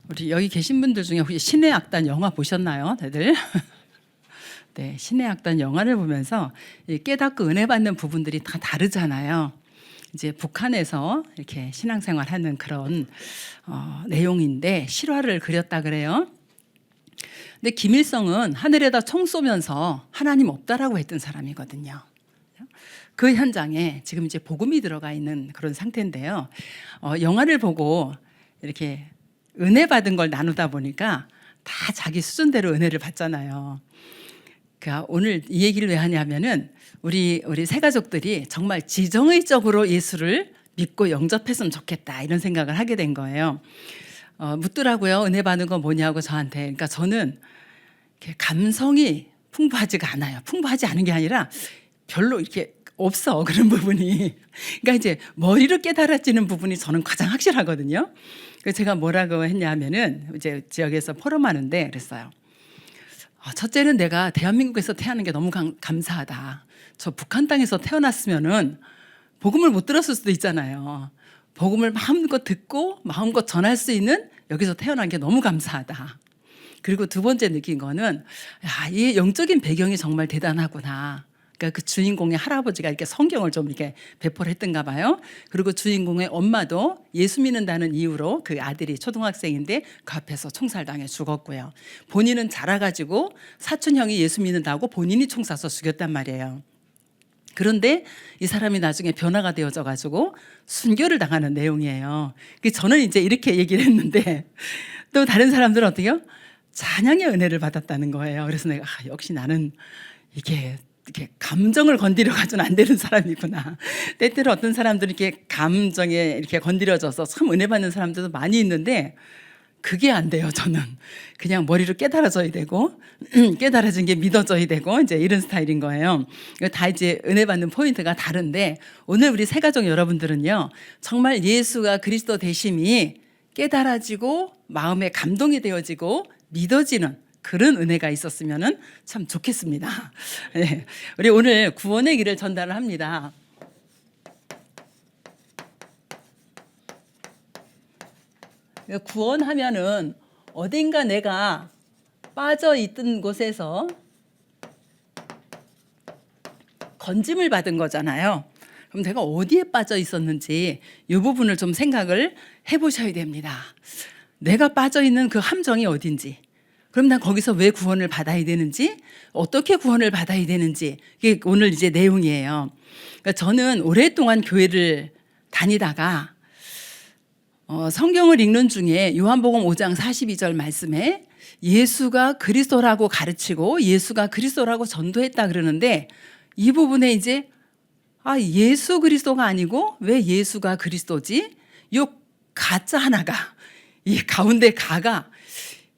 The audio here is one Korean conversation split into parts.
우리 여기 계신 분들 중에 혹시 신의 악단 영화 보셨나요, 다들? 네, 신의 악단 영화를 보면서 깨닫고 은혜 받는 부분들이 다 다르잖아요. 이제 북한에서 이렇게 신앙생활하는 그런 내용인데 실화를 그렸다 그래요. 근데 김일성은 하늘에다 총 쏘면서 하나님 없다라고 했던 사람이거든요. 그 현장에 지금 이제 복음이 들어가 있는 그런 상태인데요. 영화를 보고 이렇게 은혜 받은 걸 나누다 보니까 다 자기 수준대로 은혜를 받잖아요. 그러니까 오늘 이 얘기를 왜 하냐면은 우리 새 가족들이 정말 지정의적으로 예수를 믿고 영접했으면 좋겠다 이런 생각을 하게 된 거예요. 묻더라고요. 은혜 받는 건 뭐냐고 저한테. 그러니까 저는 이렇게 감성이 풍부하지가 않아요. 풍부하지 않은 게 아니라 별로 이렇게 없어 그런 부분이. 그러니까 이제 머리로 깨달아지는 부분이 저는 가장 확실하거든요. 그래서 제가 뭐라고 했냐면은 이제 지역에서 포럼하는데 그랬어요. 첫째는 내가 대한민국에서 태어난 게 너무 감사하다. 저 북한 땅에서 태어났으면은 복음을 못 들었을 수도 있잖아요. 복음을 마음껏 듣고 마음껏 전할 수 있는 여기서 태어난 게 너무 감사하다. 그리고 두 번째 느낀 거는 이 영적인 배경이 정말 대단하구나. 그러니까 그 주인공의 할아버지가 이렇게 성경을 좀 이렇게 배포를 했던가 봐요. 그리고 주인공의 엄마도 예수 믿는다는 이유로 그 아들이 초등학생인데 그 앞에서 총살당해 죽었고요. 본인은 자라가지고 사촌 형이 예수 믿는다고 본인이 총 쏴서 죽였단 말이에요. 그런데 이 사람이 나중에 변화가 되어져 가지고 순교를 당하는 내용이에요. 저는 이제 이렇게 얘기를 했는데 또 다른 사람들은 어때요? 찬양의 은혜를 받았다는 거예요. 그래서 내가 역시 나는 이렇게 감정을 건드려 가지고는 안 되는 사람이구나. 때때로 어떤 사람들이 이렇게 감정에 이렇게 건드려져서 참 은혜 받는 사람들도 많이 있는데 그게 안 돼요. 저는 그냥 머리로 깨달아져야 되고 깨달아진 게 믿어져야 되고 이제 이런 스타일인 거예요. 다 이제 은혜 받는 포인트가 다른데 오늘 우리 새 가족 여러분들은요 정말 예수가 그리스도 되심이 깨달아지고 마음에 감동이 되어지고 믿어지는 그런 은혜가 있었으면 참 좋겠습니다. 네, 우리 오늘 구원의 길을 전달을 합니다. 구원하면은 어딘가 내가 빠져 있던 곳에서 건짐을 받은 거잖아요. 그럼 내가 어디에 빠져 있었는지 이 부분을 좀 생각을 해보셔야 됩니다. 내가 빠져 있는 그 함정이 어딘지, 그럼 난 거기서 왜 구원을 받아야 되는지, 어떻게 구원을 받아야 되는지, 이게 오늘 이제 내용이에요. 그러니까 저는 오랫동안 교회를 다니다가 성경을 읽는 중에 요한복음 5장 42절 말씀에 예수가 그리스도라고 가르치고 예수가 그리스도라고 전도했다 그러는데 이 부분에 이제 예수 그리스도가 아니고 왜 예수가 그리스도지? 요 가짜 하나가 이 가운데 가가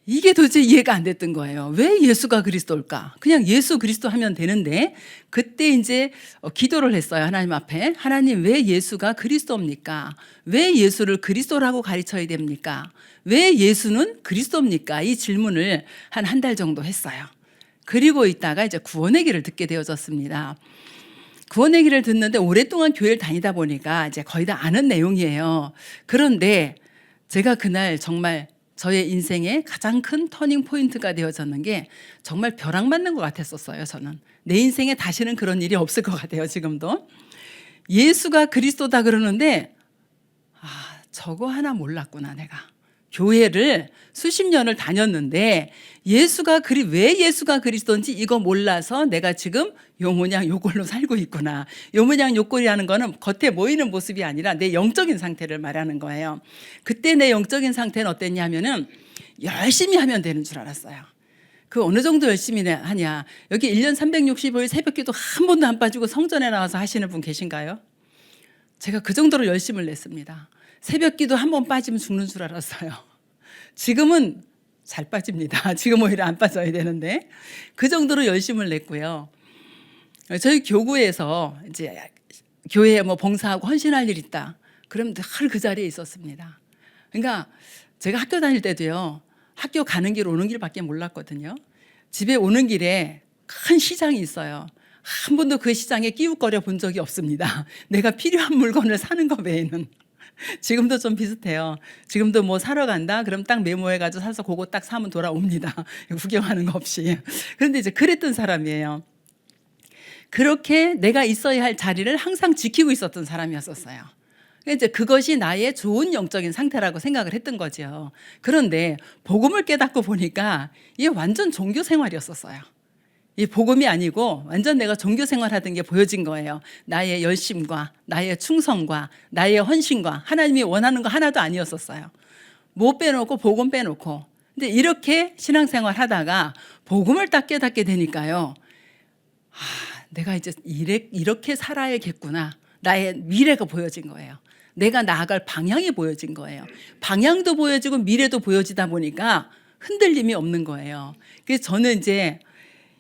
이게 도대체 이해가 안 됐던 거예요. 왜 예수가 그리스도일까? 그냥 예수 그리스도 하면 되는데 그때 이제 기도를 했어요. 하나님 앞에. 하나님 왜 예수가 그리스도입니까? 왜 예수를 그리스도라고 가르쳐야 됩니까? 왜 예수는 그리스도입니까? 이 질문을 한 달 정도 했어요. 그리고 있다가 이제 구원의 길을 듣게 되어졌습니다. 구원의 길을 듣는데 오랫동안 교회를 다니다 보니까 이제 거의 다 아는 내용이에요. 그런데 제가 그날 정말 저의 인생의 가장 큰 터닝 포인트가 되어졌는 게 정말 벼락 맞는 것 같았었어요. 저는 내 인생에 다시는 그런 일이 없을 것 같아요. 지금도 예수가 그리스도다 그러는데 저거 하나 몰랐구나. 내가 교회를 수십 년을 다녔는데 왜 예수가 그리스도인지 이거 몰라서 내가 지금 요 모양 요꼴로 살고 있구나. 요 모양 요꼴이라는 거는 겉에 보이는 모습이 아니라 내 영적인 상태를 말하는 거예요. 그때 내 영적인 상태는 어땠냐면은 열심히 하면 되는 줄 알았어요. 그 어느 정도 열심히 하냐. 여기 1년 365일 새벽기도 한 번도 안 빠지고 성전에 나와서 하시는 분 계신가요? 제가 그 정도로 열심을 냈습니다. 새벽기도 한 번 빠지면 죽는 줄 알았어요. 지금은 잘 빠집니다. 지금 오히려 안 빠져야 되는데 그 정도로 열심을 냈고요. 저희 교구에서 이제 교회에 봉사하고 헌신할 일 있다. 그럼 늘 그 자리에 있었습니다. 그러니까 제가 학교 다닐 때도요. 학교 가는 길 오는 길밖에 몰랐거든요. 집에 오는 길에 큰 시장이 있어요. 한 번도 그 시장에 끼웃거려 본 적이 없습니다. 내가 필요한 물건을 사는 것 외에는. 지금도 좀 비슷해요. 지금도 뭐 사러 간다? 그럼 딱 메모해가지고 사서 그거 딱 사면 돌아옵니다. 구경하는 거 없이. 그런데 이제 그랬던 사람이에요. 그렇게 내가 있어야 할 자리를 항상 지키고 있었던 사람이었었어요. 이제 그것이 나의 좋은 영적인 상태라고 생각을 했던 거죠. 그런데 복음을 깨닫고 보니까 이게 완전 종교 생활이었었어요. 이 복음이 아니고 완전 내가 종교 생활하던 게 보여진 거예요. 나의 열심과 나의 충성과 나의 헌신과 하나님이 원하는 거 하나도 아니었었어요. 뭐 빼놓고 복음 빼놓고. 근데 이렇게 신앙생활 하다가 복음을 딱 깨닫게 되니까요. 내가 이제 이렇게 살아야겠구나. 나의 미래가 보여진 거예요. 내가 나아갈 방향이 보여진 거예요. 방향도 보여지고 미래도 보여지다 보니까 흔들림이 없는 거예요. 그래서 저는 이제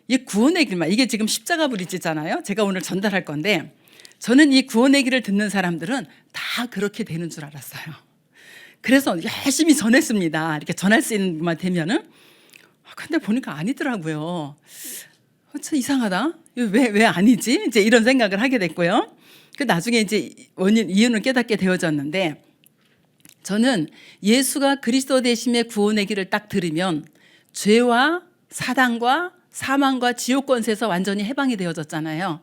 이 구원의 길만, 이게 지금 십자가 브릿지잖아요. 제가 오늘 전달할 건데, 저는 이 구원의 길을 듣는 사람들은 다 그렇게 되는 줄 알았어요. 그래서 열심히 전했습니다. 이렇게 전할 수 있는 것만 되면은. 근데 보니까 아니더라고요. 참 이상하다. 왜 아니지? 이제 이런 생각을 하게 됐고요. 그 나중에 이제 이유는 깨닫게 되어졌는데, 저는 예수가 그리스도 되심의 구원의 길을 딱 들으면 죄와 사단과 사망과 지옥 권세에서 완전히 해방이 되어졌잖아요.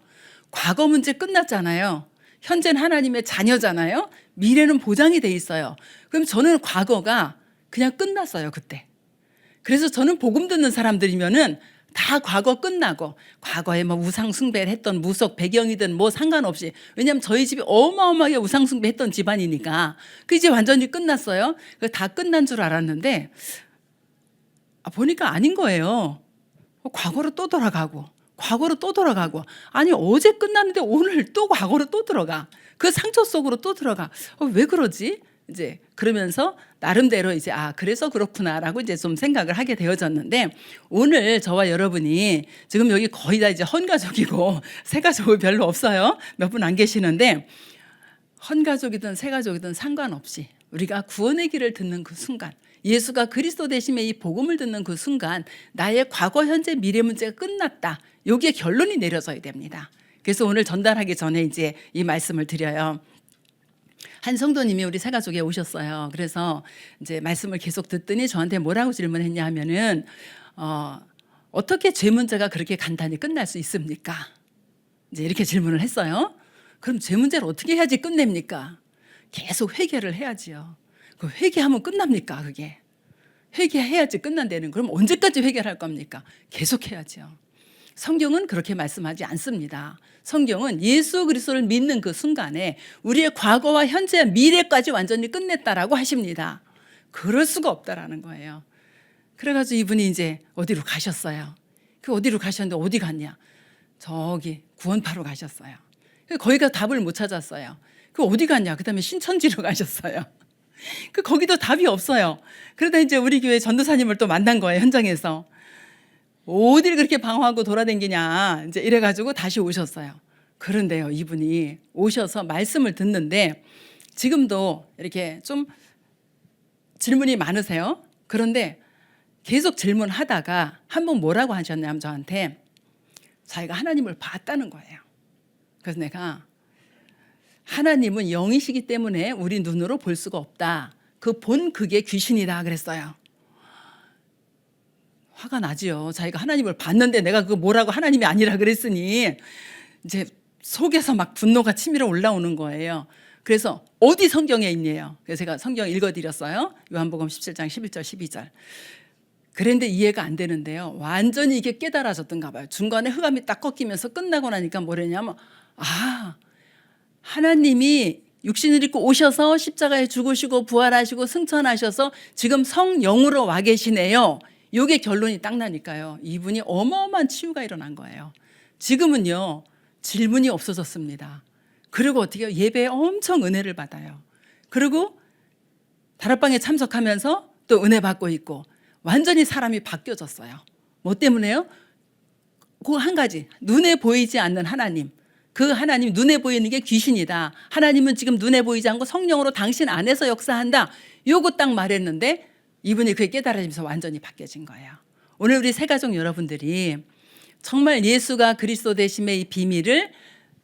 과거 문제 끝났잖아요. 현재는 하나님의 자녀잖아요. 미래는 보장이 돼 있어요. 그럼 저는 과거가 그냥 끝났어요, 그때. 그래서 저는 복음 듣는 사람들이면은 다 과거 끝나고, 과거에 뭐 우상 숭배를 했던 무속 배경이든 뭐 상관없이, 왜냐하면 저희 집이 어마어마하게 우상 숭배했던 집안이니까 그 이제 완전히 끝났어요. 다 끝난 줄 알았는데 보니까 아닌 거예요. 과거로 또 돌아가고 과거로 또 돌아가고, 아니 어제 끝났는데 오늘 또 과거로 또 들어가, 그 상처 속으로 또 들어가. 왜 그러지? 이제 그러면서 나름대로 이제 그래서 그렇구나라고 이제 좀 생각을 하게 되어졌는데, 오늘 저와 여러분이 지금 여기 거의 다 이제 헌가족이고 새가족은 별로 없어요. 몇 분 안 계시는데, 헌가족이든 새가족이든 상관없이 우리가 구원의 길을 듣는 그 순간, 예수가 그리스도 되심의 이 복음을 듣는 그 순간 나의 과거, 현재, 미래 문제가 끝났다. 여기에 결론이 내려져야 됩니다. 그래서 오늘 전달하기 전에 이제 이 말씀을 드려요. 한 성도님이 우리 새가족에 오셨어요. 그래서 이제 말씀을 계속 듣더니 저한테 뭐라고 질문했냐 하면은 어떻게 죄 문제가 그렇게 간단히 끝날 수 있습니까? 이제 이렇게 질문을 했어요. 그럼 죄 문제를 어떻게 해야지 끝냅니까? 계속 회개를 해야지요. 그 회개하면 끝납니까? 그게 회개해야지 끝난다는. 그럼 언제까지 회개를 할 겁니까? 계속 해야죠. 성경은 그렇게 말씀하지 않습니다. 성경은 예수 그리스도를 믿는 그 순간에 우리의 과거와 현재, 미래까지 완전히 끝냈다라고 하십니다. 그럴 수가 없다라는 거예요. 그래가지고 이분이 이제 어디로 가셨어요. 그 어디로 가셨는데 어디 갔냐? 저기 구원파로 가셨어요. 거기가 답을 못 찾았어요. 그 어디 갔냐? 그다음에 신천지로 가셨어요. 거기도 답이 없어요. 그러다 이제 우리 교회 전도사님을 또 만난 거예요, 현장에서. 어딜 그렇게 방황하고 돌아다니냐, 이제 이래가지고 다시 오셨어요. 그런데요, 이분이 오셔서 말씀을 듣는데 지금도 이렇게 좀 질문이 많으세요. 그런데 계속 질문하다가 한 번 뭐라고 하셨냐면 저한테 자기가 하나님을 봤다는 거예요. 그래서 내가 하나님은 영이시기 때문에 우리 눈으로 볼 수가 없다. 그게 귀신이다 그랬어요. 화가 나지요. 자기가 하나님을 봤는데 내가 그거 뭐라고 하나님이 아니라 그랬으니 이제 속에서 막 분노가 치밀어 올라오는 거예요. 그래서 어디 성경에 있냐요. 그래서 제가 성경 읽어드렸어요. 요한복음 17장 11절 12절. 그런데 이해가 안 되는데요. 완전히 이게 깨달아졌던가 봐요. 중간에 흑암이 딱 꺾이면서 끝나고 나니까 뭐랬냐면 하나님이 육신을 입고 오셔서 십자가에 죽으시고 부활하시고 승천하셔서 지금 성령으로 와 계시네요. 이게 결론이 딱 나니까요. 이분이 어마어마한 치유가 일어난 거예요. 지금은요, 질문이 없어졌습니다. 그리고 어떻게 해요? 예배에 엄청 은혜를 받아요. 그리고 다락방에 참석하면서 또 은혜 받고 있고 완전히 사람이 바뀌어졌어요. 뭐 때문에요? 그 한 가지, 눈에 보이지 않는 하나님. 그 하나님, 눈에 보이는 게 귀신이다. 하나님은 지금 눈에 보이지 않고 성령으로 당신 안에서 역사한다. 요거 딱 말했는데 이분이 그게 깨달아지면서 완전히 바뀌어진 거예요. 오늘 우리 새가족 여러분들이 정말 예수가 그리스도 되심의 이 비밀을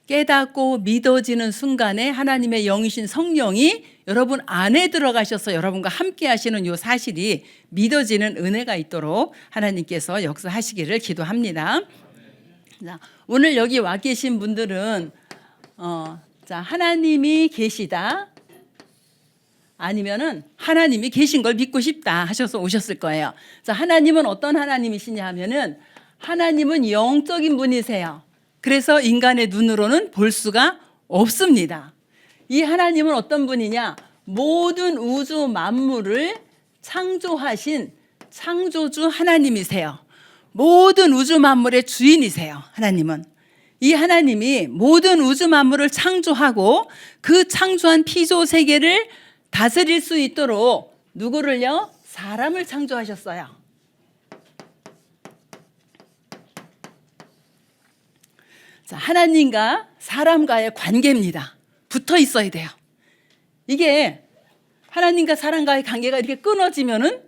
깨닫고 믿어지는 순간에 하나님의 영이신 성령이 여러분 안에 들어가셔서 여러분과 함께 하시는 이 사실이 믿어지는 은혜가 있도록 하나님께서 역사하시기를 기도합니다. 자, 오늘 여기 와 계신 분들은 자, 하나님이 계시다 아니면은 하나님이 계신 걸 믿고 싶다 하셔서 오셨을 거예요. 자, 하나님은 어떤 하나님이시냐 하면은 하나님은 영적인 분이세요. 그래서 인간의 눈으로는 볼 수가 없습니다. 이 하나님은 어떤 분이냐? 모든 우주 만물을 창조하신 창조주 하나님이세요. 모든 우주 만물의 주인이세요. 하나님은. 이 하나님이 모든 우주 만물을 창조하고 그 창조한 피조 세계를 다스릴 수 있도록 누구를요? 사람을 창조하셨어요. 자, 하나님과 사람과의 관계입니다. 붙어 있어야 돼요. 이게 하나님과 사람과의 관계가 이렇게 끊어지면은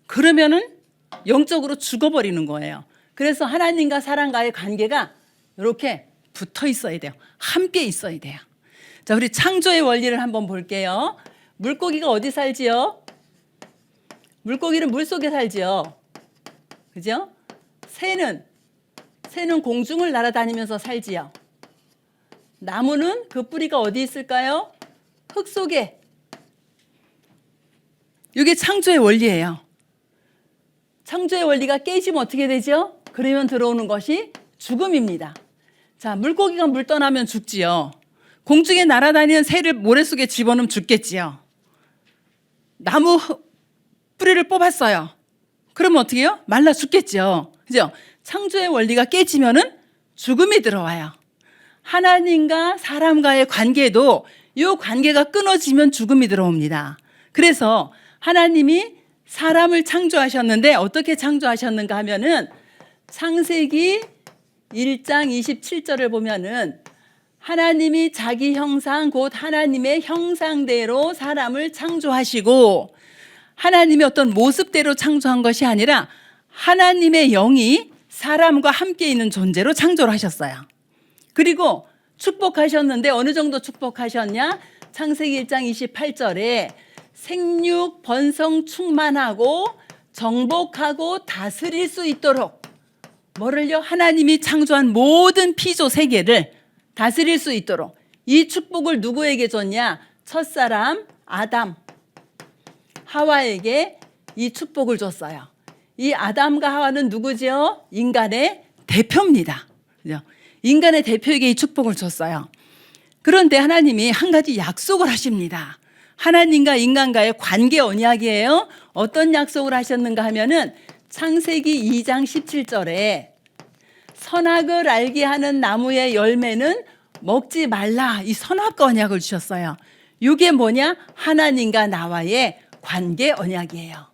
그러면은 영적으로 죽어버리는 거예요. 그래서 하나님과 사람과의 관계가 이렇게 붙어 있어야 돼요. 함께 있어야 돼요. 자, 우리 창조의 원리를 한번 볼게요. 물고기가 어디 살지요? 물고기는 물 속에 살지요. 그죠? 새는 공중을 날아다니면서 살지요. 나무는 그 뿌리가 어디 있을까요? 흙 속에. 이게 창조의 원리예요. 창조의 원리가 깨지면 어떻게 되죠? 그러면 들어오는 것이 죽음입니다. 자, 물고기가 물 떠나면 죽지요. 공중에 날아다니는 새를 모래 속에 집어넣으면 죽겠지요. 나무 뿌리를 뽑았어요. 그러면 어떻게 해요? 말라 죽겠죠. 그죠? 창조의 원리가 깨지면은 죽음이 들어와요. 하나님과 사람과의 관계도 이 관계가 끊어지면 죽음이 들어옵니다. 그래서 하나님이 사람을 창조하셨는데 어떻게 창조하셨는가 하면은 창세기 1장 27절을 보면은 하나님이 자기 형상 곧 하나님의 형상대로 사람을 창조하시고 하나님의 어떤 모습대로 창조한 것이 아니라 하나님의 영이 사람과 함께 있는 존재로 창조를 하셨어요. 그리고 축복하셨는데 어느 정도 축복하셨냐? 창세기 1장 28절에 생육 번성 충만하고 정복하고 다스릴 수 있도록 뭐를요? 하나님이 창조한 모든 피조 세계를 다스릴 수 있도록 이 축복을 누구에게 줬냐? 첫사람 아담 하와에게 이 축복을 줬어요. 이 아담과 하와는 누구죠? 인간의 대표입니다. 그죠? 인간의 대표에게 이 축복을 줬어요. 그런데 하나님이 한 가지 약속을 하십니다. 하나님과 인간과의 관계 언약이에요. 어떤 약속을 하셨는가 하면은 창세기 2장 17절에 선악을 알게 하는 나무의 열매는 먹지 말라 이 선악과 언약을 주셨어요. 이게 뭐냐? 하나님과 나와의 관계 언약이에요.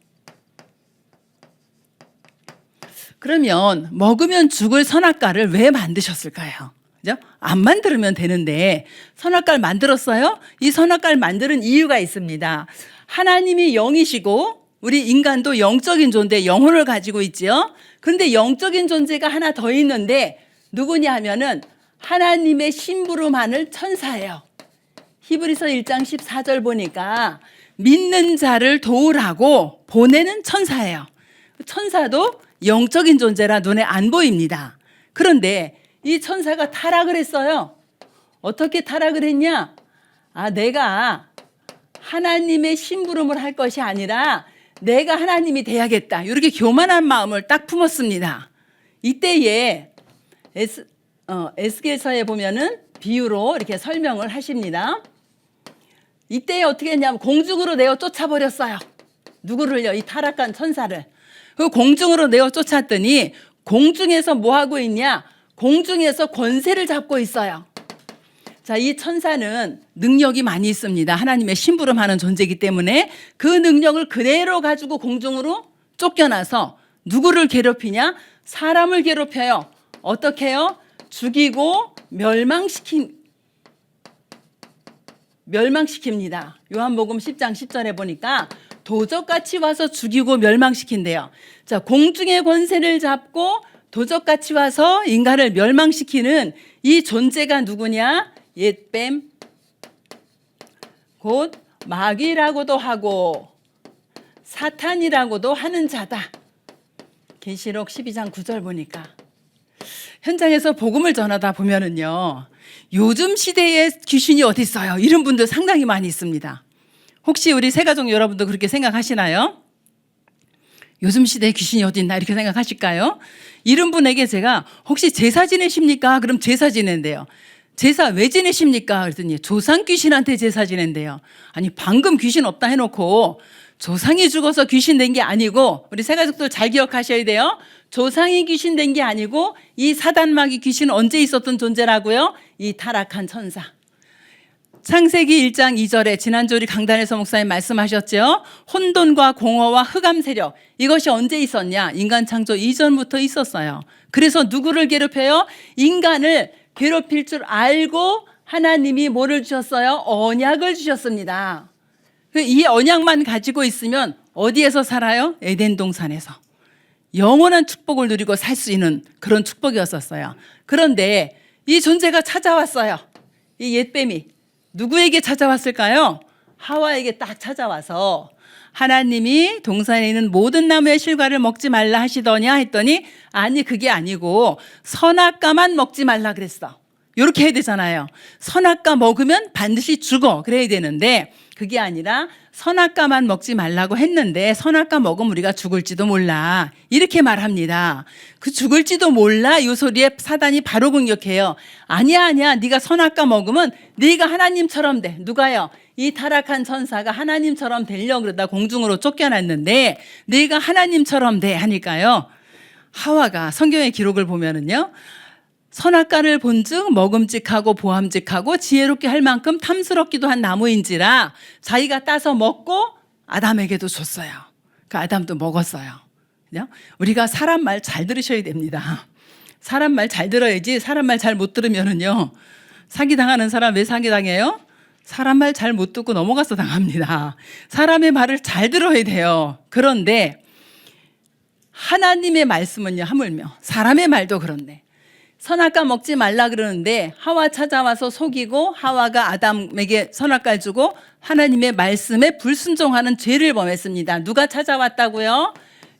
그러면 먹으면 죽을 선악과를 왜 만드셨을까요? 그죠? 안 만들면 되는데 선악과를 만들었어요? 이 선악과를 만드는 이유가 있습니다. 하나님이 영이시고 우리 인간도 영적인 존재, 영혼을 가지고 있죠. 그런데 영적인 존재가 하나 더 있는데 누구냐 하면은 하나님의 심부름하는 천사예요. 히브리서 1장 14절 보니까 믿는 자를 도우라고 보내는 천사예요. 천사도 영적인 존재라 눈에 안 보입니다. 그런데 이 천사가 타락을 했어요. 어떻게 타락을 했냐? 내가 하나님의 심부름을 할 것이 아니라 내가 하나님이 돼야겠다. 이렇게 교만한 마음을 딱 품었습니다. 이때에 에스겔서에 보면은 비유로 이렇게 설명을 하십니다. 이때에 어떻게 했냐면 공중으로 내어 쫓아버렸어요. 누구를요? 이 타락한 천사를. 그 공중으로 내어 쫓았더니 공중에서 뭐 하고 있냐? 공중에서 권세를 잡고 있어요. 자, 이 천사는 능력이 많이 있습니다. 하나님의 심부름하는 존재이기 때문에 그 능력을 그대로 가지고 공중으로 쫓겨나서 누구를 괴롭히냐? 사람을 괴롭혀요. 어떻게 해요? 죽이고 멸망시킵니다. 요한복음 10장 10절에 보니까 도적같이 와서 죽이고 멸망시킨대요. 자, 공중의 권세를 잡고 도적같이 와서 인간을 멸망시키는 이 존재가 누구냐? 옛뱀, 곧 마귀라고도 하고 사탄이라고도 하는 자다. 계시록 12장 9절 보니까 현장에서 복음을 전하다 보면은요, 요즘 시대에 귀신이 어디 있어요? 이런 분들 상당히 많이 있습니다. 혹시 우리 새가족 여러분도 그렇게 생각하시나요? 요즘 시대에 귀신이 어디 있나 이렇게 생각하실까요? 이런 분에게 제가 혹시 제사 지내십니까? 그럼 제사 지낸대요. 제사 왜 지내십니까? 그랬더니 조상 귀신한테 제사 지낸대요. 아니 방금 귀신 없다 해놓고 조상이 죽어서 귀신 된 게 아니고, 우리 새가족들 잘 기억하셔야 돼요. 조상이 귀신 된 게 아니고 이 사단마귀 귀신은 언제 있었던 존재라고요? 이 타락한 천사. 창세기 1장 2절에 지난주 우리 강단에서 목사님 말씀하셨죠. 혼돈과 공허와 흑암 세력, 이것이 언제 있었냐? 인간 창조 이전부터 있었어요. 그래서 누구를 괴롭혀요? 인간을 괴롭힐 줄 알고 하나님이 뭐를 주셨어요? 언약을 주셨습니다. 이 언약만 가지고 있으면 어디에서 살아요? 에덴 동산에서 영원한 축복을 누리고 살 수 있는 그런 축복이었었어요. 그런데 이 존재가 찾아왔어요. 이 옛뱀이 누구에게 찾아왔을까요? 하와에게 딱 찾아와서 하나님이 동산에 있는 모든 나무의 실과를 먹지 말라 하시더냐 했더니, 아니 그게 아니고 선악과만 먹지 말라 그랬어. 이렇게 해야 되잖아요. 선악과 먹으면 반드시 죽어 그래야 되는데, 그게 아니라 선악과만 먹지 말라고 했는데 선악과 먹으면 우리가 죽을지도 몰라 이렇게 말합니다. 그 죽을지도 몰라 이 소리에 사단이 바로 공격해요. 아니야 네가 선악과 먹으면 네가 하나님처럼 돼. 누가요? 이 타락한 천사가 하나님처럼 되려고 그러다 공중으로 쫓겨났는데 네가 하나님처럼 돼 하니까요, 하와가 성경의 기록을 보면은요, 선악과를 본즉 먹음직하고 보암직하고 지혜롭게 할 만큼 탐스럽기도 한 나무인지라 자기가 따서 먹고 아담에게도 줬어요. 그 아담도 먹었어요. 그죠? 우리가 사람 말 잘 들으셔야 됩니다. 사람 말 잘 들어야지, 사람 말 잘 못 들으면은요, 사기당하는 사람 왜 사기당해요? 사람 말 잘 못 듣고 넘어가서 당합니다. 사람의 말을 잘 들어야 돼요. 그런데 하나님의 말씀은요, 하물며 사람의 말도 그런데 선악과 먹지 말라 그러는데 하와 찾아와서 속이고 하와가 아담에게 선악과를 주고 하나님의 말씀에 불순종하는 죄를 범했습니다. 누가 찾아왔다고요?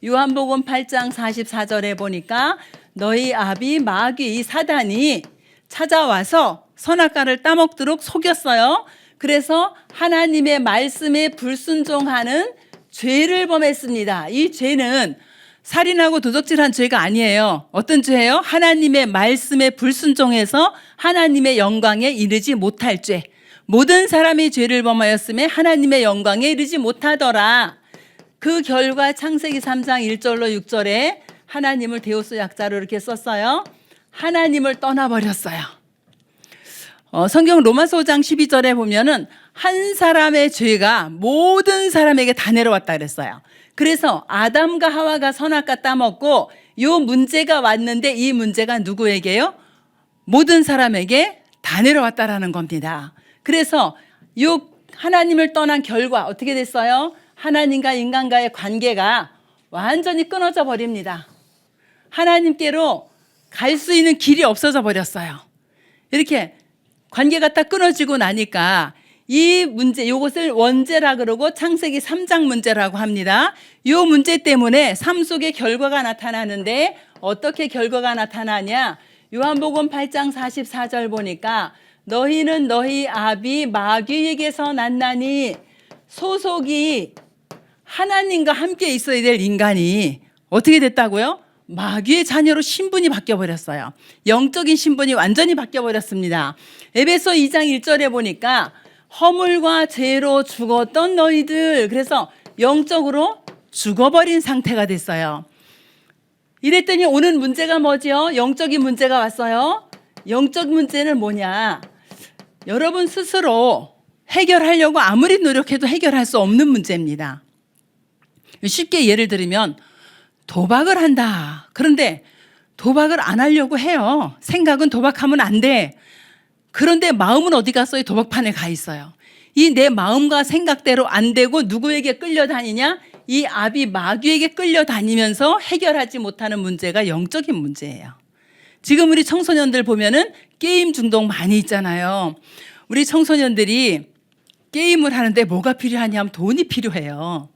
요한복음 8장 44절에 보니까 너희 아비 마귀 사단이 찾아와서 선악과를 따먹도록 속였어요. 그래서 하나님의 말씀에 불순종하는 죄를 범했습니다. 이 죄는 살인하고 도적질한 죄가 아니에요. 어떤 죄예요? 하나님의 말씀에 불순종해서 하나님의 영광에 이르지 못할 죄. 모든 사람이 죄를 범하였음에 하나님의 영광에 이르지 못하더라. 그 결과 창세기 3장 1절로 6절에 하나님을 데우스 약자로 이렇게 썼어요. 하나님을 떠나버렸어요. 성경 로마서 5장 12절에 보면은 한 사람의 죄가 모든 사람에게 다 내려왔다 그랬어요. 그래서 아담과 하와가 선악과 따먹고 요 문제가 왔는데 이 문제가 누구에게요? 모든 사람에게 다 내려왔다라는 겁니다. 그래서 요 하나님을 떠난 결과 어떻게 됐어요? 하나님과 인간과의 관계가 완전히 끊어져 버립니다. 하나님께로 갈 수 있는 길이 없어져 버렸어요. 이렇게 관계가 딱 끊어지고 나니까 이 문제, 요것을 원죄라 그러고 창세기 3장 문제라고 합니다. 이 문제 때문에 삶 속에 결과가 나타나는데 어떻게 결과가 나타나냐? 요한복음 8장 44절 보니까 너희는 너희 아비 마귀에게서 났나니, 소속이 하나님과 함께 있어야 될 인간이 어떻게 됐다고요? 마귀의 자녀로 신분이 바뀌어버렸어요. 영적인 신분이 완전히 바뀌어버렸습니다. 에베소 2장 1절에 보니까 허물과 죄로 죽었던 너희들, 그래서 영적으로 죽어버린 상태가 됐어요. 이랬더니 오는 문제가 뭐죠? 영적인 문제가 왔어요. 영적 문제는 뭐냐? 여러분 스스로 해결하려고 아무리 노력해도 해결할 수 없는 문제입니다. 쉽게 예를 들면 도박을 한다. 그런데 도박을 안 하려고 해요. 생각은 도박하면 안 돼. 그런데 마음은 어디 갔어요? 도박판에 가 있어요. 이 내 마음과 생각대로 안 되고 누구에게 끌려다니냐? 이 압이 마귀에게 끌려다니면서 해결하지 못하는 문제가 영적인 문제예요. 지금 우리 청소년들 보면은 게임 중독 많이 있잖아요. 우리 청소년들이 게임을 하는데 뭐가 필요하냐면 돈이 필요해요.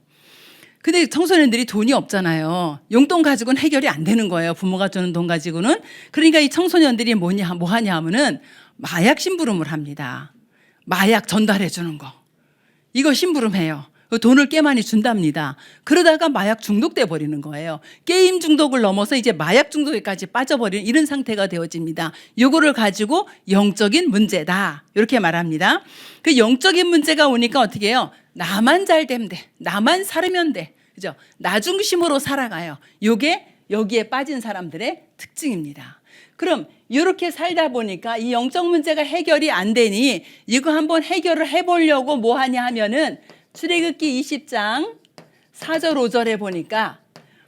근데 청소년들이 돈이 없잖아요. 용돈 가지고는 해결이 안 되는 거예요. 부모가 주는 돈 가지고는. 그러니까 이 청소년들이 뭐 하냐 하면은 마약 심부름을 합니다. 마약 전달해 주는 거. 이거 심부름해요. 돈을 꽤 많이 준답니다. 그러다가 마약 중독돼 버리는 거예요. 게임 중독을 넘어서 이제 마약 중독에까지 빠져버리는 이런 상태가 되어집니다. 요거를 가지고 영적인 문제다, 이렇게 말합니다. 그 영적인 문제가 오니까 어떻게 해요? 나만 잘 되면 돼, 나만 살면 돼, 그죠? 나 중심으로 살아가요. 요게 여기에 빠진 사람들의 특징입니다. 그럼 이렇게 살다 보니까 이 영적 문제가 해결이 안 되니 이거 한번 해결을 해보려고 뭐 하냐 하면은 출애굽기 20장 4절 5절에 보니까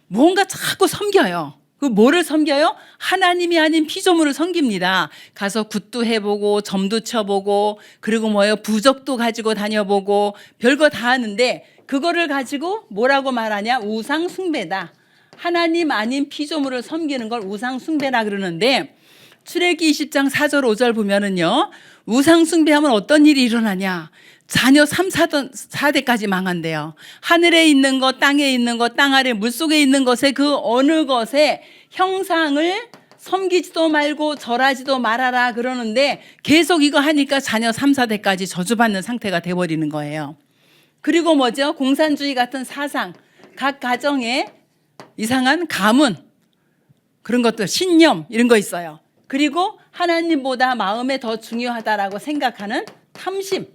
뭔가 자꾸 섬겨요. 그 뭐를 섬겨요? 하나님이 아닌 피조물을 섬깁니다. 가서 굿도 해보고 점도 쳐보고 그리고 뭐예요? 부적도 가지고 다녀보고 별거 다 하는데 그거를 가지고 뭐라고 말하냐? 우상 숭배다. 하나님 아닌 피조물을 섬기는 걸 우상 숭배라 그러는데 출애굽기 20장 4절 5절 보면은요, 우상 숭배하면 어떤 일이 일어나냐? 자녀 3, 4대까지 망한대요. 하늘에 있는 것, 땅에 있는 것, 땅 아래 물속에 있는 것에 그 어느 것에 형상을 섬기지도 말고 절하지도 말아라 그러는데 계속 이거 하니까 자녀 3, 4대까지 저주받는 상태가 돼버리는 거예요. 그리고 뭐죠? 공산주의 같은 사상, 각 가정에 이상한 가문, 그런 것들, 신념 이런 거 있어요. 그리고 하나님보다 마음에 더 중요하다라고 생각하는 탐심,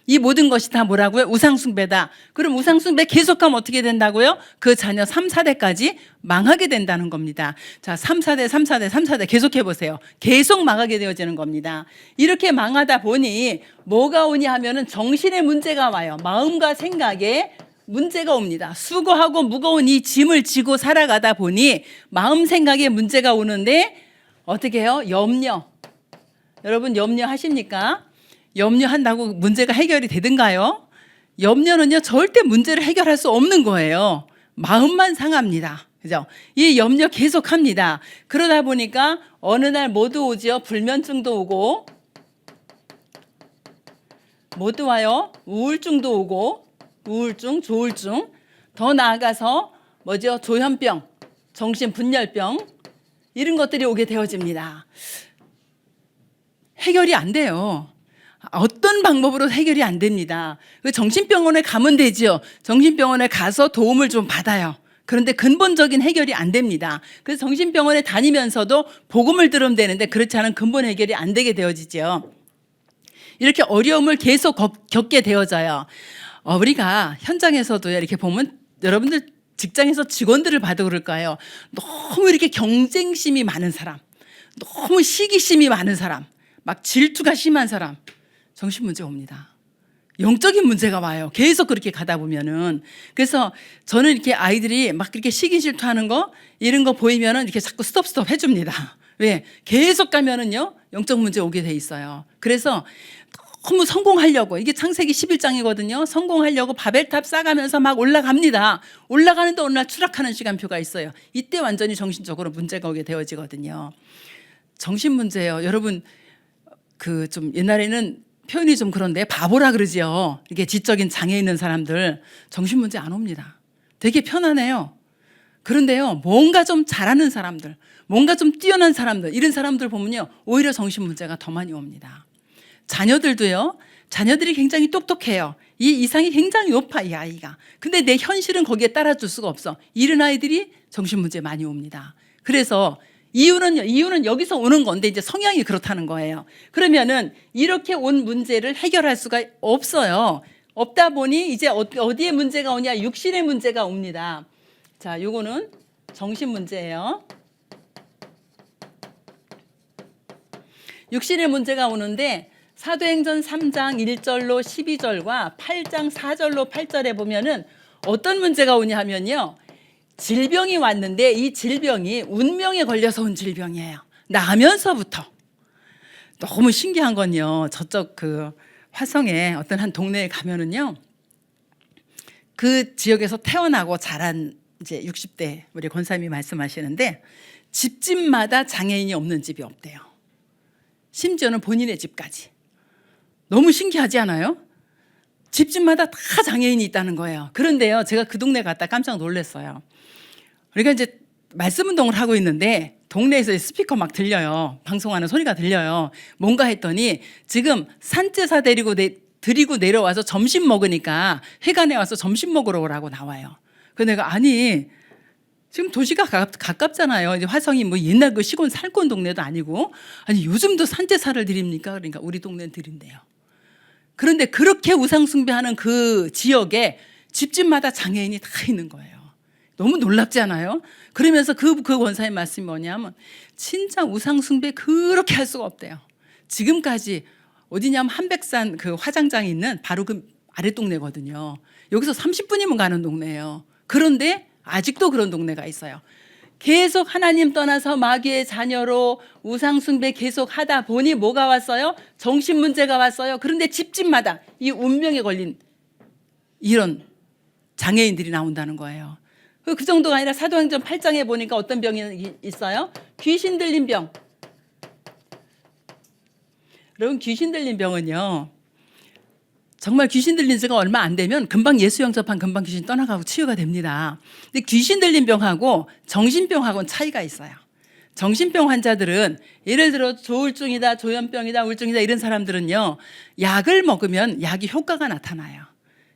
이 모든 것이 다 뭐라고요? 우상숭배다. 그럼 우상숭배 계속하면 어떻게 된다고요? 그 자녀 3, 4대까지 망하게 된다는 겁니다. 자, 3, 4대, 3, 4대, 3, 4대 계속해 보세요. 계속 망하게 되어지는 겁니다. 이렇게 망하다 보니 뭐가 오냐 하면은 정신의 문제가 와요. 마음과 생각에 문제가 옵니다. 수고하고 무거운 이 짐을 지고 살아가다 보니 마음 생각에 문제가 오는데 어떻게 해요? 염려. 여러분 염려하십니까? 염려한다고 문제가 해결이 되든가요? 염려는요 절대 문제를 해결할 수 없는 거예요. 마음만 상합니다. 그죠? 이 염려 계속합니다. 그러다 보니까 어느 날 뭐도 오죠? 불면증도 오고, 뭐도 와요? 우울증도 오고, 우울증, 조울증, 더 나아가서 뭐죠? 조현병, 정신분열병, 이런 것들이 오게 되어집니다. 해결이 안 돼요. 어떤 방법으로 해결이 안 됩니다. 정신병원에 가면 되죠. 정신병원에 가서 도움을 좀 받아요. 그런데 근본적인 해결이 안 됩니다. 그래서 정신병원에 다니면서도 복음을 들으면 되는데 그렇지 않은 근본 해결이 안 되게 되어지죠. 이렇게 어려움을 계속 겪게 되어져요. 우리가 현장에서도 이렇게 보면 여러분들 직장에서 직원들을 봐도 그럴까요? 너무 이렇게 경쟁심이 많은 사람, 너무 시기심이 많은 사람, 막 질투가 심한 사람, 정신 문제 옵니다. 영적인 문제가 와요. 계속 그렇게 가다 보면은. 그래서 저는 이렇게 아이들이 막 이렇게 시기 질투하는 거 이런 거 보이면은 이렇게 자꾸 스톱 해줍니다. 왜? 계속 가면은요 영적 문제 오게 돼 있어요. 그래서 너무 성공하려고, 이게 창세기 11장이거든요. 성공하려고 바벨탑 쌓아가면서 막 올라갑니다. 올라가는데 어느 날 추락하는 시간표가 있어요. 이때 완전히 정신적으로 문제가 오게 되어지거든요. 정신 문제예요. 여러분 그 좀 옛날에는 표현이 좀 그런데 바보라 그러지요. 이게 지적인 장애 있는 사람들 정신 문제 안 옵니다. 되게 편안해요. 그런데요 뭔가 좀 잘하는 사람들, 뭔가 좀 뛰어난 사람들, 이런 사람들 보면요 오히려 정신 문제가 더 많이 옵니다. 자녀들도요, 자녀들이 굉장히 똑똑해요. 이 이상이 굉장히 높아, 이 아이가. 근데 내 현실은 거기에 따라줄 수가 없어. 이런 아이들이 정신 문제 많이 옵니다. 그래서 이유는 여기서 오는 건데 이제 성향이 그렇다는 거예요. 그러면은 이렇게 온 문제를 해결할 수가 없어요. 없다 보니 이제 어디에 문제가 오냐? 육신의 문제가 옵니다. 자, 요거는 정신 문제예요. 육신의 문제가 오는데 사도행전 3장 1절로 12절과 8장 4절로 8절에 보면은 어떤 문제가 오냐 하면요, 질병이 왔는데 이 질병이 운명에 걸려서 온 질병이에요. 나면서부터. 너무 신기한 건요, 저쪽 그 화성에 어떤 한 동네에 가면은요 그 지역에서 태어나고 자란 이제 60대 우리 권사님이 말씀하시는데 집집마다 장애인이 없는 집이 없대요. 심지어는 본인의 집까지. 너무 신기하지 않아요? 집집마다 다 장애인이 있다는 거예요. 그런데요, 제가 그 동네 갔다 깜짝 놀랐어요. 그러니까 이제 말씀 운동을 하고 있는데 동네에서 스피커 막 들려요. 방송하는 소리가 들려요. 뭔가 했더니 지금 산제사 드리고 내려와서 점심 먹으니까 회관에 와서 점심 먹으러 오라고 나와요. 그래서 내가 아니 지금 도시가 가깝잖아요. 이제 화성이 뭐 옛날 그 시골 살권 동네도 아니고 아니 요즘도 산제사를 드립니까? 그러니까 우리 동네는 드린대요. 그런데 그렇게 우상숭배하는 그 지역에 집집마다 장애인이 다 있는 거예요. 너무 놀랍지 않아요? 그러면서 그 권사의 말씀이 뭐냐면 진짜 우상숭배 그렇게 할 수가 없대요. 지금까지 어디냐면 한백산 그 화장장이 있는 바로 그 아래 동네거든요. 여기서 30분이면 가는 동네예요. 그런데 아직도 그런 동네가 있어요. 계속 하나님 떠나서 마귀의 자녀로 우상숭배 계속 하다 보니 뭐가 왔어요? 정신 문제가 왔어요. 그런데 집집마다 이 운명에 걸린 이런 장애인들이 나온다는 거예요. 그 정도가 아니라 사도행전 8장에 보니까 어떤 병이 있어요? 귀신 들린 병. 여러분 귀신 들린 병은요, 정말 귀신 들린 지가 얼마 안 되면 금방 예수 영접한 금방 귀신 떠나가고 치유가 됩니다. 근데 귀신 들린 병하고 정신병하고는 차이가 있어요. 정신병 환자들은 예를 들어 조울증이다, 조현병이다, 우울증이다 이런 사람들은요, 약을 먹으면 약이 효과가 나타나요.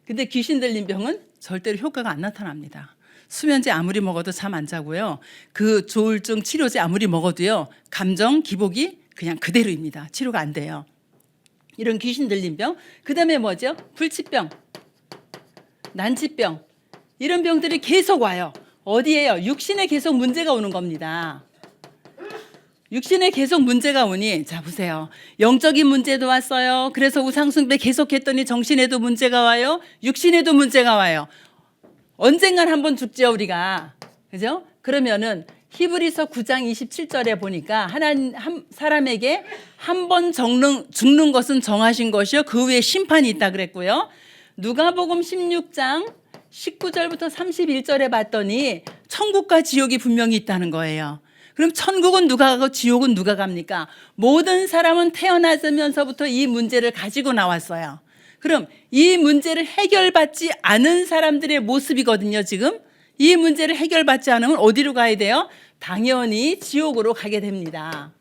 근데 귀신 들린 병은 절대로 효과가 안 나타납니다. 수면제 아무리 먹어도 잠 안 자고요. 그 조울증 치료제 아무리 먹어도요, 감정, 기복이 그냥 그대로입니다. 치료가 안 돼요. 이런 귀신 들린 병. 그다음에 뭐죠? 불치병, 난치병. 이런 병들이 계속 와요. 어디에요? 육신에 계속 문제가 오는 겁니다. 육신에 계속 문제가 오니 자 보세요. 영적인 문제도 왔어요. 그래서 우상숭배 계속했더니 정신에도 문제가 와요. 육신에도 문제가 와요. 언젠간 한번 죽죠 우리가. 그죠? 그러면은 히브리서 9장 27절에 보니까 하나님 사람에게 한 번 죽는 것은 정하신 것이요 그 후에 심판이 있다 그랬고요. 누가복음 16장 19절부터 31절에 봤더니 천국과 지옥이 분명히 있다는 거예요. 그럼 천국은 누가 가고 지옥은 누가 갑니까? 모든 사람은 태어나면서부터 이 문제를 가지고 나왔어요. 그럼 이 문제를 해결받지 않은 사람들의 모습이거든요. 지금 이 문제를 해결받지 않으면 어디로 가야 돼요? 당연히 지옥으로 가게 됩니다.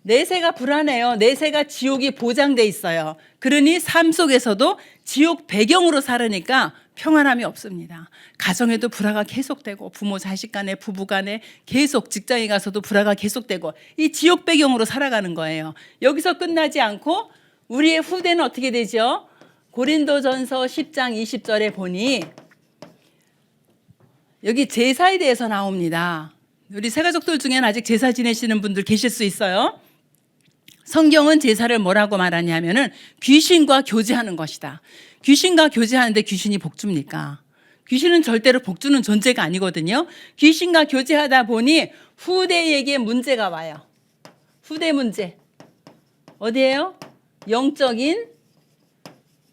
내세가 불안해요. 내세가 지옥이 보장돼 있어요. 그러니 삶 속에서도 지옥 배경으로 살으니까 평안함이 없습니다. 가정에도 불화가 계속되고 부모 자식 간에 부부 간에 계속 직장에 가서도 불화가 계속되고 이 지옥 배경으로 살아가는 거예요. 여기서 끝나지 않고 우리의 후대는 어떻게 되죠? 고린도전서 10장 20절에 보니 여기 제사에 대해서 나옵니다. 우리 새가족들 중에는 아직 제사 지내시는 분들 계실 수 있어요. 성경은 제사를 뭐라고 말하냐면은 귀신과 교제하는 것이다. 귀신과 교제하는데 귀신이 복줍니까? 귀신은 절대로 복주는 존재가 아니거든요. 귀신과 교제하다 보니 후대에게 문제가 와요. 후대 문제. 어디예요? 영적인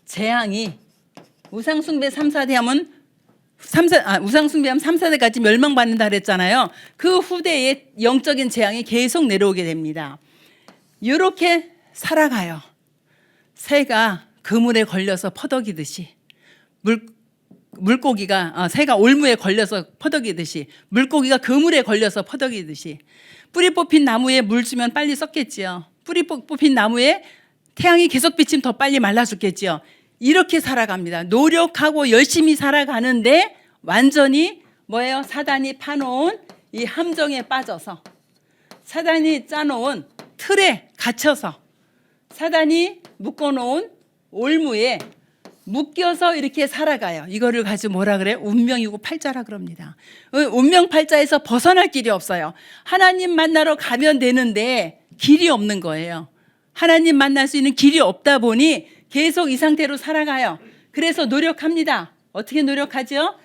재앙이 우상숭배 3,4대 하면 우상숭배하면 3, 4대까지 멸망받는다 그랬잖아요. 그 후대에 영적인 재앙이 계속 내려오게 됩니다. 이렇게 살아가요. 새가 그물에 걸려서 퍼덕이듯이 물고기가 새가 올무에 걸려서 퍼덕이듯이 물고기가 그물에 걸려서 퍼덕이듯이 뿌리 뽑힌 나무에 물 주면 빨리 썩겠지요. 뿌리 뽑힌 나무에 태양이 계속 비치면 더 빨리 말라 죽겠지요. 이렇게 살아갑니다. 노력하고 열심히 살아가는데 완전히 뭐예요? 사단이 파놓은 이 함정에 빠져서 사단이 짜놓은 틀에 갇혀서 사단이 묶어놓은 올무에 묶여서 이렇게 살아가요. 이거를 가지고 뭐라 그래요? 운명이고 팔자라 그럽니다. 운명 팔자에서 벗어날 길이 없어요. 하나님 만나러 가면 되는데 길이 없는 거예요. 하나님 만날 수 있는 길이 없다 보니 계속 이 상태로 살아가요. 그래서 노력합니다. 어떻게 노력하죠?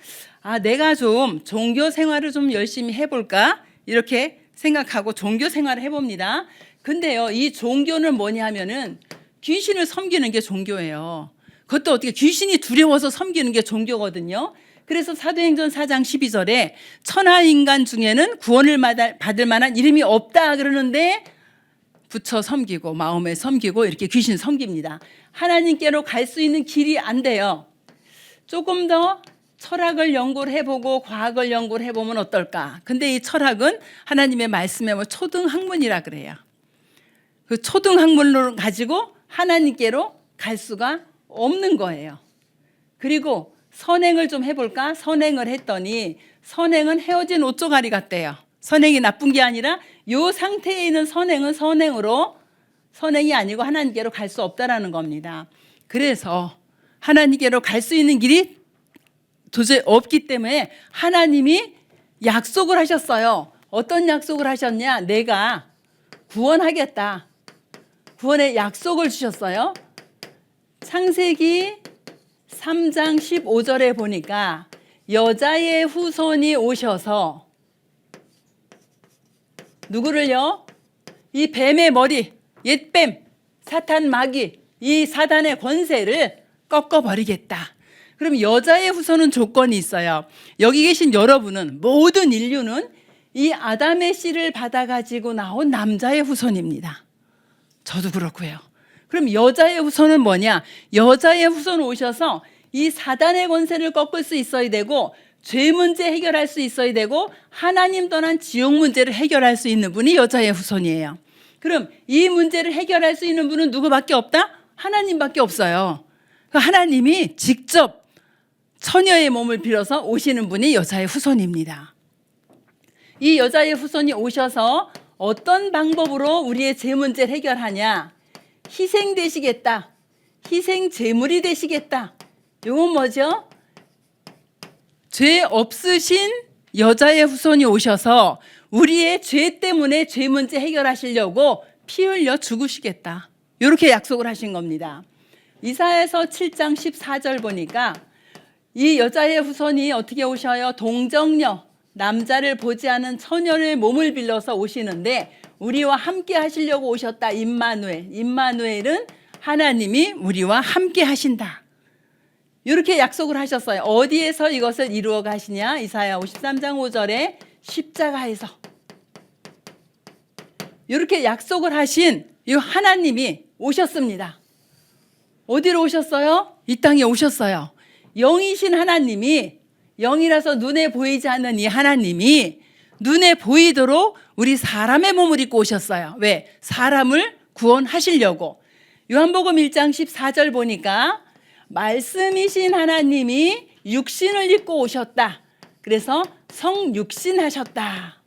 내가 좀 종교 생활을 좀 열심히 해볼까? 이렇게 생각하고 종교 생활을 해봅니다. 근데요, 이 종교는 뭐냐 하면은 귀신을 섬기는 게 종교예요. 그것도 어떻게 귀신이 두려워서 섬기는 게 종교거든요. 그래서 사도행전 4장 12절에 천하 인간 중에는 구원을 받을 만한 이름이 없다 그러는데 부처 섬기고 마음에 섬기고 이렇게 귀신 섬깁니다. 하나님께로 갈 수 있는 길이 안 돼요. 조금 더 철학을 연구를 해보고 과학을 연구를 해보면 어떨까. 근데 이 철학은 하나님의 말씀에 뭐 초등학문이라 그래요. 그 초등학문을 가지고 하나님께로 갈 수가 없는 거예요. 그리고 선행을 좀 해볼까? 선행을 했더니 선행은 헤어진 옷조가리 같대요. 선행이 나쁜 게 아니라 이 상태에 있는 선행은 선행이 아니고 하나님께로 갈 수 없다라는 겁니다. 그래서 하나님께로 갈 수 있는 길이 도저히 없기 때문에 하나님이 약속을 하셨어요. 어떤 약속을 하셨냐? 내가 구원하겠다. 구원의 약속을 주셨어요. 창세기 3장 15절에 보니까 여자의 후손이 오셔서 누구를요? 이 뱀의 머리, 옛뱀, 사탄 마귀, 이 사단의 권세를 꺾어버리겠다. 그럼 여자의 후손은 조건이 있어요. 여기 계신 여러분은, 모든 인류는 이 아담의 씨를 받아가지고 나온 남자의 후손입니다. 저도 그렇고요. 그럼 여자의 후손은 뭐냐? 여자의 후손 오셔서 이 사단의 권세를 꺾을 수 있어야 되고, 죄 문제 해결할 수 있어야 되고, 하나님 떠난 지옥 문제를 해결할 수 있는 분이 여자의 후손이에요. 그럼 이 문제를 해결할 수 있는 분은 누구밖에 없다? 하나님밖에 없어요. 하나님이 직접 처녀의 몸을 빌어서 오시는 분이 여자의 후손입니다. 이 여자의 후손이 오셔서 어떤 방법으로 우리의 죄 문제를 해결하냐? 희생되시겠다. 희생 제물이 되시겠다. 이건 뭐죠? 죄 없으신 여자의 후손이 오셔서 우리의 죄 때문에 죄 문제 해결하시려고 피 흘려 죽으시겠다. 이렇게 약속을 하신 겁니다. 이사야서 7장 14절 보니까 이 여자의 후손이 어떻게 오셔요? 동정녀, 남자를 보지 않은 처녀의 몸을 빌려서 오시는데 우리와 함께 하시려고 오셨다. 임마누엘. 임마누엘은 하나님이 우리와 함께 하신다. 이렇게 약속을 하셨어요. 어디에서 이것을 이루어 가시냐? 이사야 53장 5절에 십자가에서. 이렇게 약속을 하신 이 하나님이 오셨습니다. 어디로 오셨어요? 이 땅에 오셨어요. 영이신 하나님이, 영이라서 눈에 보이지 않는 이 하나님이 눈에 보이도록 우리 사람의 몸을 입고 오셨어요. 왜? 사람을 구원하시려고. 요한복음 1장 14절 보니까 말씀이신 하나님이 육신을 입고 오셨다. 그래서 성육신하셨다.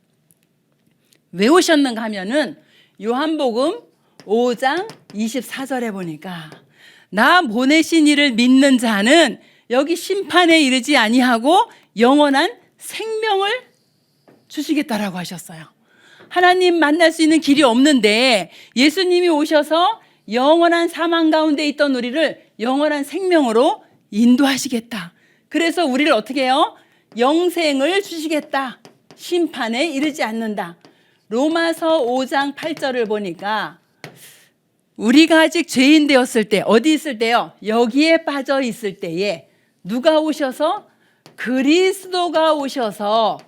왜 오셨는가 하면은 요한복음 5장 24절에 보니까 나 보내신 이를 믿는 자는 여기 심판에 이르지 아니하고 영원한 생명을 주시겠다라고 하셨어요. 하나님 만날 수 있는 길이 없는데 예수님이 오셔서 영원한 사망 가운데 있던 우리를 영원한 생명으로 인도하시겠다. 그래서 우리를 어떻게 해요? 영생을 주시겠다. 심판에 이르지 않는다. 로마서 5장 8절을 보니까 우리가 아직 죄인 되었을 때, 어디 있을 때요? 여기에 빠져 있을 때에 누가 오셔서? 그리스도가 오셔서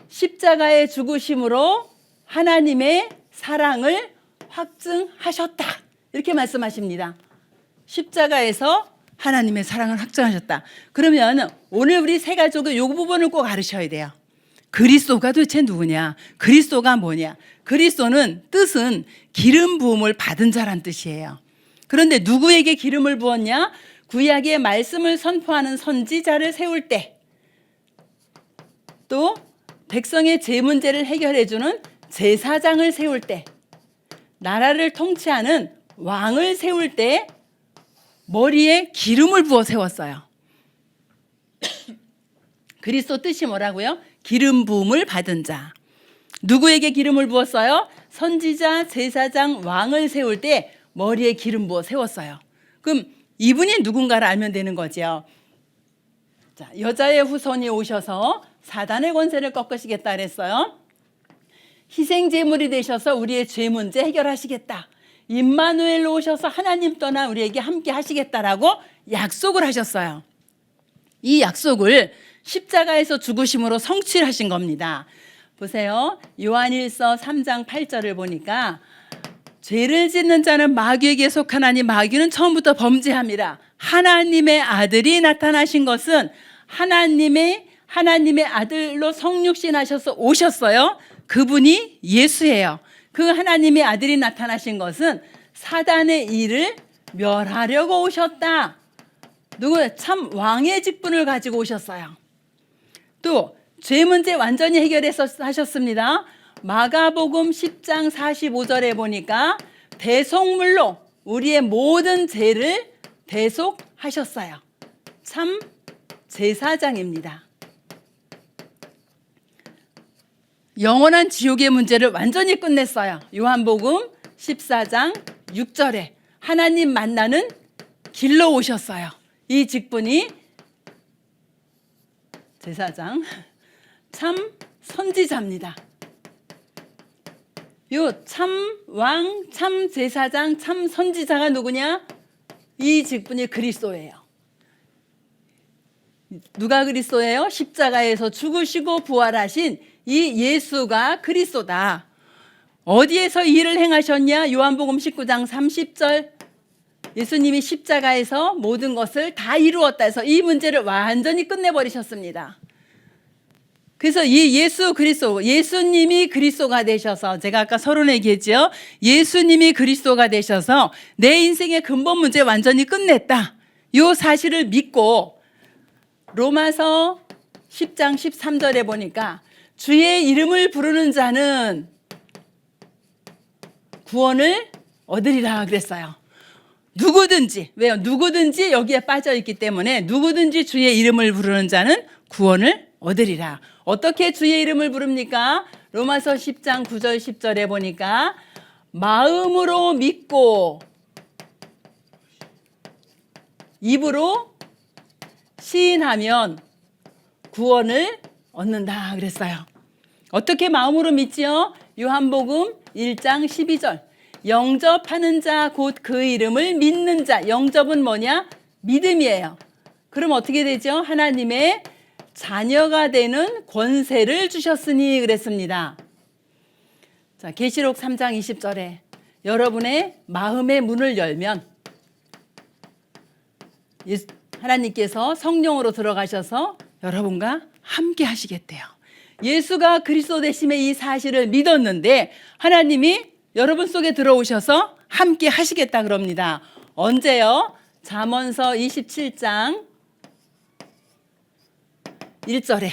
십자가의 죽으심으로 하나님의 사랑을 확증하셨다. 이렇게 말씀하십니다. 십자가에서 하나님의 사랑을 확증하셨다. 그러면 오늘 우리 세 가족은 이 부분을 꼭 알으셔야 돼요. 그리스도가 도대체 누구냐? 그리스도가 뭐냐? 그리스도는 뜻은 기름 부음을 받은 자란 뜻이에요. 그런데 누구에게 기름을 부었냐? 구약의 말씀을 선포하는 선지자를 세울 때, 또 백성의 죄 문제를 해결해주는 제사장을 세울 때, 나라를 통치하는 왕을 세울 때 머리에 기름을 부어 세웠어요. 그리스도 뜻이 뭐라고요? 기름 부음을 받은 자. 누구에게 기름을 부었어요? 선지자, 제사장, 왕을 세울 때 머리에 기름 부어 세웠어요. 그럼 이분이 누군가를 알면 되는 거죠. 자, 여자의 후손이 오셔서 사단의 권세를 꺾으시겠다 그랬어요. 희생 제물이 되셔서 우리의 죄 문제 해결하시겠다. 임마누엘로 오셔서 하나님 떠나 우리에게 함께 하시겠다라고 약속을 하셨어요. 이 약속을 십자가에서 죽으심으로 성취하신 겁니다. 보세요. 요한일서 3장 8절을 보니까 죄를 짓는 자는 마귀에게 속하나니 마귀는 처음부터 범죄함이라. 하나님의 아들이 나타나신 것은 하나님의 아들로 성육신하셔서 오셨어요. 그분이 예수예요. 그 하나님의 아들이 나타나신 것은 사단의 일을 멸하려고 오셨다. 참 왕의 직분을 가지고 오셨어요. 또 죄 문제 완전히 해결해서 하셨습니다. 마가복음 10장 45절에 보니까 대속물로 우리의 모든 죄를 대속하셨어요. 참 제사장입니다. 영원한 지옥의 문제를 완전히 끝냈어요. 요한복음 14장 6절에 하나님 만나는 길로 오셨어요. 이 직분이 제사장, 참 선지자입니다. 요 참 왕, 참 제사장, 참 선지자가 누구냐? 이 직분이 그리스도예요. 누가 그리스도예요? 십자가에서 죽으시고 부활하신 이 예수가 그리스도다. 어디에서 이 일을 행하셨냐? 요한복음 19장 30절 예수님이 십자가에서 모든 것을 다 이루었다 해서 이 문제를 완전히 끝내버리셨습니다. 그래서 이 예수 그리스도, 예수님이 그리스도가 되셔서, 제가 아까 서론에 얘기했죠. 예수님이 그리스도가 되셔서 내 인생의 근본 문제 완전히 끝냈다. 이 사실을 믿고 로마서 10장 13절에 보니까 주의 이름을 부르는 자는 구원을 얻으리라 그랬어요. 누구든지, 왜요? 누구든지 여기에 빠져 있기 때문에 누구든지 주의 이름을 부르는 자는 구원을 얻으리라. 어떻게 주의 이름을 부릅니까? 로마서 10장 9절 10절에 보니까 마음으로 믿고 입으로 시인하면 구원을 얻는다 그랬어요. 어떻게 마음으로 믿지요? 요한복음 1장 12절 영접하는 자 곧 그 이름을 믿는 자. 영접은 뭐냐? 믿음이에요. 그럼 어떻게 되죠? 하나님의 자녀가 되는 권세를 주셨으니 그랬습니다. 자, 계시록 3장 20절에 여러분의 마음의 문을 열면 하나님께서 성령으로 들어가셔서 여러분과 함께 하시겠대요. 예수가 그리스도 되심의 이 사실을 믿었는데 하나님이 여러분 속에 들어오셔서 함께 하시겠다 그럽니다. 언제요? 잠언서 27장 1절에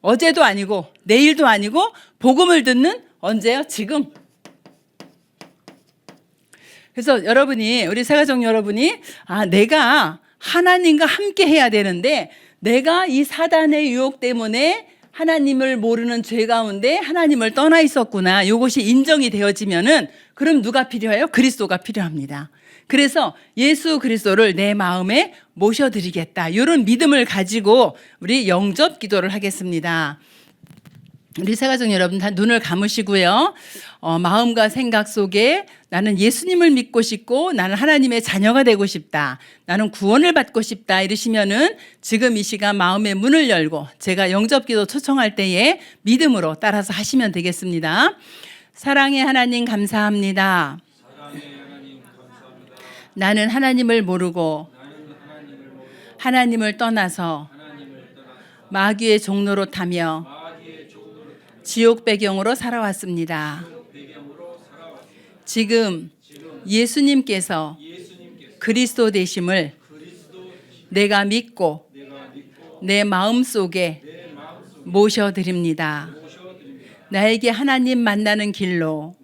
어제도 아니고 내일도 아니고 복음을 듣는 언제요? 지금. 그래서 여러분이, 우리 새가족 여러분이 내가 하나님과 함께 해야 되는데 내가 이 사단의 유혹 때문에 하나님을 모르는 죄 가운데 하나님을 떠나 있었구나. 이것이 인정이 되어지면은 그럼 누가 필요해요? 그리스도가 필요합니다. 그래서 예수 그리스도를 내 마음에 모셔드리겠다. 이런 믿음을 가지고 우리 영접 기도를 하겠습니다. 우리 새가족 여러분 다 눈을 감으시고요. 마음과 생각 속에 나는 예수님을 믿고 싶고 나는 하나님의 자녀가 되고 싶다. 나는 구원을 받고 싶다. 이러시면은 지금 이 시간 마음의 문을 열고 제가 영접기도 초청할 때에 믿음으로 따라서 하시면 되겠습니다. 사랑의 하나님 감사합니다. 나는 하나님을 모르고 하나님을 떠나서 마귀의 종로로 타며 지옥 배경으로 살아왔습니다. 지금 예수님께서 그리스도 되심을 내가 믿고 내 마음속에 모셔드립니다. 나에게 하나님 만나는 길로,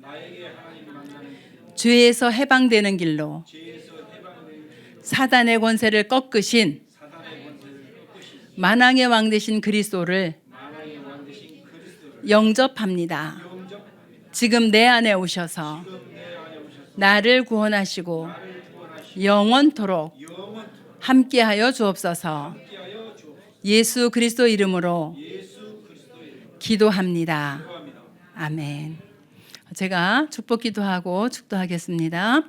죄에서 해방되는 길로, 사단의 권세를 꺾으신 만왕의 왕 되신 그리스도를 영접합니다. 지금 내 안에 오셔서 나를 구원하시고 영원토록 함께하여 주옵소서. 예수 그리스도 이름으로 기도합니다. 아멘. 제가 축복 기도하고 축도하겠습니다.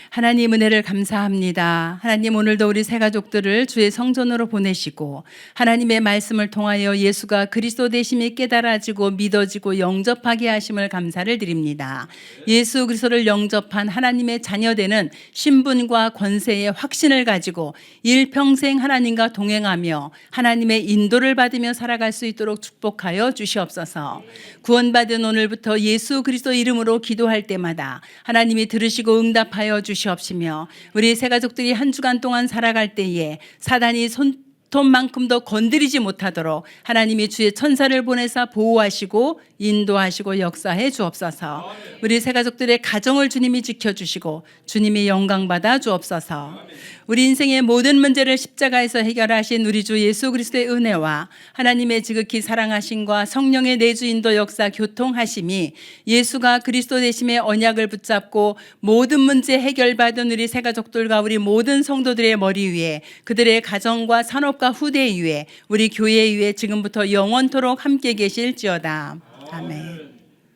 하나님 은혜를 감사합니다. 하나님 오늘도 우리 새 가족들을 주의 성전으로 보내시고 하나님의 말씀을 통하여 예수가 그리스도 되심이 깨달아지고 믿어지고 영접하게 하심을 감사를 드립니다. 예수 그리스도를 영접한 하나님의 자녀되는 신분과 권세의 확신을 가지고 일평생 하나님과 동행하며 하나님의 인도를 받으며 살아갈 수 있도록 축복하여 주시옵소서. 구원받은 오늘부터 예수 그리스도 이름으로 기도할 때마다 하나님이 들으시고 응답하여 주시옵시며 우리 새 가족들이 한 주간 동안 살아갈 때에 사단이 손톱만큼도 건드리지 못하도록 하나님이 주의 천사를 보내사 보호하시고 인도하시고 역사해 주옵소서. 우리 새 가족들의 가정을 주님이 지켜주시고 주님이 영광받아 주옵소서. 우리 인생의 모든 문제를 십자가에서 해결하신 우리 주 예수 그리스도의 은혜와 하나님의 지극히 사랑하심과 성령의 내주 인도 역사 교통하심이 예수가 그리스도 되심의 언약을 붙잡고 모든 문제 해결받은 우리 새 가족들과 우리 모든 성도들의 머리 위에 그들의 가정과 산업과 후대 위에 우리 교회 위에 지금부터 영원토록 함께 계실지어다. 아멘.